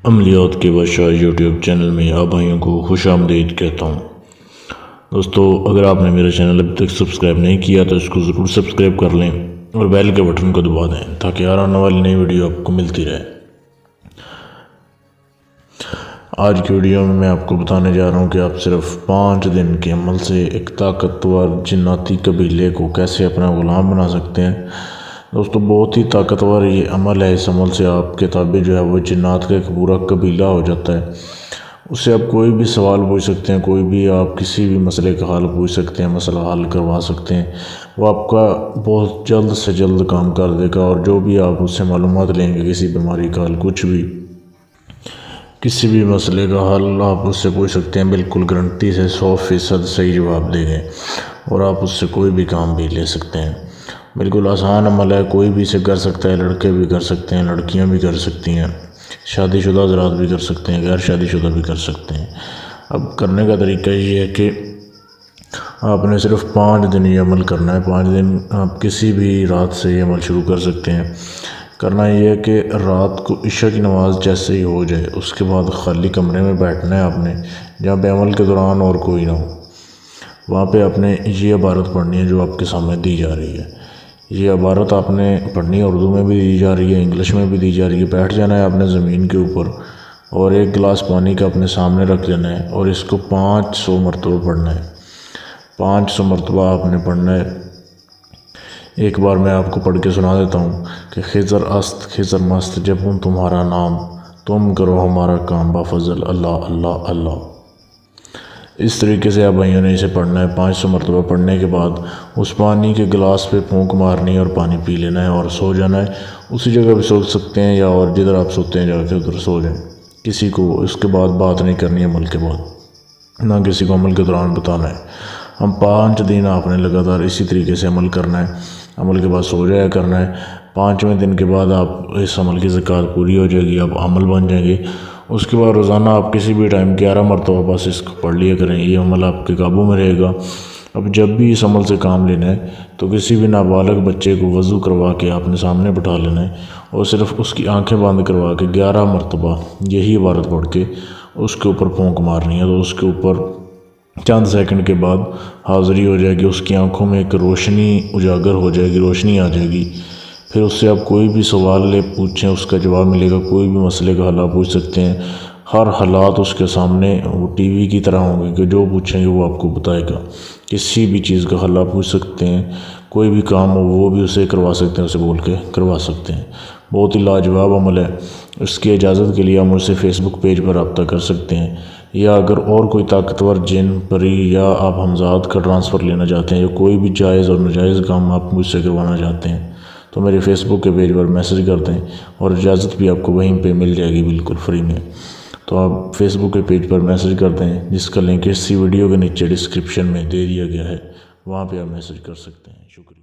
عملیات کے بادشاہ YouTube channel میں آپ بھائیوں کو خوش آمدید کہتا ہوں۔ دوستو، اگر آپ نے میرا چینل ابھی تک سبسکرائب نہیں کیا تو اس کو ضرور سبسکرائب کر لیں اور بیل کے بٹن کو دبا دیں تاکہ ہر آنے والی نئی ویڈیو آپ کو ملتی رہے۔ آج کی ویڈیو میں آپ کو بتانے جا رہا ہوں کہ آپ صرف 5 دن کے عمل سے ایک طاقتور جناتی قبیلے کو کیسے اپنا غلام بنا سکتے ہیں۔ دوستو، بہت ہی طاقتور یہ عمل ہے۔ اس عمل سے آپ کے تابع جو ہے وہ جنات کا ایک پورا قبیلہ ہو جاتا ہے۔ اس سے آپ کوئی بھی سوال پوچھ سکتے ہیں، کوئی بھی آپ کسی بھی مسئلے کا حل پوچھ سکتے ہیں، مسئلہ حل کروا سکتے ہیں۔ وہ آپ کا بہت جلد سے جلد کام کر دے گا، اور جو بھی آپ اس سے معلومات لیں گے، کسی بیماری کا حل، کسی بھی مسئلے کا حل آپ اس سے پوچھ سکتے ہیں، بالکل گارنٹی سے 100% صحیح جواب دے گے، اور آپ اس سے کوئی بھی کام بھی لے سکتے ہیں۔ بالکل آسان عمل ہے، کوئی بھی اسے کر سکتا ہے، لڑکے بھی کر سکتے ہیں، لڑکیاں بھی کر سکتی ہیں، شادی شدہ حضرات بھی کر سکتے ہیں، غیر شادی شدہ بھی کر سکتے ہیں۔ اب کرنے کا طریقہ یہ ہے کہ آپ نے صرف 5 دن یہ عمل کرنا ہے۔ 5 دن آپ کسی بھی رات سے یہ عمل شروع کر سکتے ہیں۔ کرنا یہ ہے کہ رات کو عشاء کی نماز جیسے ہی ہو جائے، اس کے بعد خالی کمرے میں بیٹھنا ہے آپ نے، جہاں پہ عمل کے دوران اور کوئی نہ ہو۔ وہاں پہ آپ نے یہ عبارت پڑھنی ہے جو آپ کے سامنے دی جا رہی ہے۔ یہ عبارت آپ نے پڑھنی ہے، اردو میں بھی دی جا رہی ہے، انگلش میں بھی دی جا رہی ہے۔ بیٹھ جانا ہے آپ نے زمین کے اوپر، اور ایک گلاس پانی کا اپنے سامنے رکھ لینا ہے، اور اس کو 500 مرتبہ پڑھنا ہے۔ 500 مرتبہ آپ نے پڑھنا ہے۔ ایک بار میں آپ کو پڑھ کے سنا دیتا ہوں کہ خضر است خضر مست جب ہوں تمہارا نام، تم کرو ہمارا کام بفضل اللہ اللہ اللہ۔ اس طریقے سے آپ بھائیوں نے اسے پڑھنا ہے۔ 500 مرتبہ پڑھنے کے بعد اس پانی کے گلاس پہ پھونک مارنی ہے اور پانی پی لینا ہے، اور سو جانا ہے۔ اسی جگہ پہ سو سکتے ہیں، یا اور جدھر آپ سوتے ہیں جا کے ادھر سو جائیں۔ کسی کو اس کے بعد بات نہیں کرنی ہے، عمل کے بعد نہ کسی کو عمل کے دوران بتانا ہے۔ ہم 5 دن آپ نے لگاتار اسی طریقے سے عمل کرنا ہے۔ عمل کے بعد سو جایا کرنا ہے۔ 5ویں دن کے بعد آپ اس عمل کی زکوٰۃ پوری ہو جائے گی، آپ عمل بن جائیں گے۔ اس کے بعد روزانہ آپ کسی بھی ٹائم 11 مرتبہ بس اس کو پڑھ لیا کریں۔ یہ عمل آپ کے قابو میں رہے گا۔ اب جب بھی اس عمل سے کام لینا ہے تو کسی بھی نابالغ بچے کو وضو کروا کے آپ نے سامنے بٹھا لینا ہے، اور صرف اس کی آنکھیں بند کروا کے 11 مرتبہ یہی عبارت پڑھ کے اس کے اوپر پھونک مارنی ہے۔ تو اس کے اوپر چند سیکنڈ کے بعد حاضری ہو جائے گی، اس کی آنکھوں میں ایک روشنی اجاگر ہو جائے گی، روشنی آ جائے گی۔ پھر اس سے آپ کوئی بھی سوال لے پوچھیں، اس کا جواب ملے گا۔ کوئی بھی مسئلے کا حل آپ پوچھ سکتے ہیں۔ ہر حالات اس کے سامنے وہ ٹی وی کی طرح ہوں گے کہ جو پوچھیں گے وہ آپ کو بتائے گا۔ کسی بھی چیز کا حل آپ پوچھ سکتے ہیں، کوئی بھی کام ہو وہ بھی اسے کروا سکتے ہیں، اسے بول کے کروا سکتے ہیں۔ بہت ہی لاجواب عمل ہے۔ اس کی اجازت کے لیے آپ مجھ سے فیس بک پیج پر رابطہ کر سکتے ہیں، یا اگر اور کوئی طاقتور جن پری یا آپ ہمزاد کا ٹرانسفر لینا چاہتے ہیں، یا کوئی بھی جائز اور ناجائز کام آپ مجھ سے کروانا چاہتے ہیں، تو میرے فیس بک کے پیج پر میسج کر دیں، اور اجازت بھی آپ کو وہیں پہ مل جائے گی بالکل فری میں۔ تو آپ فیس بک کے پیج پر میسج کر دیں، جس کا لنک اسی ویڈیو کے نیچے ڈسکرپشن میں دے دیا گیا ہے، وہاں پہ آپ میسج کر سکتے ہیں۔ شکریہ۔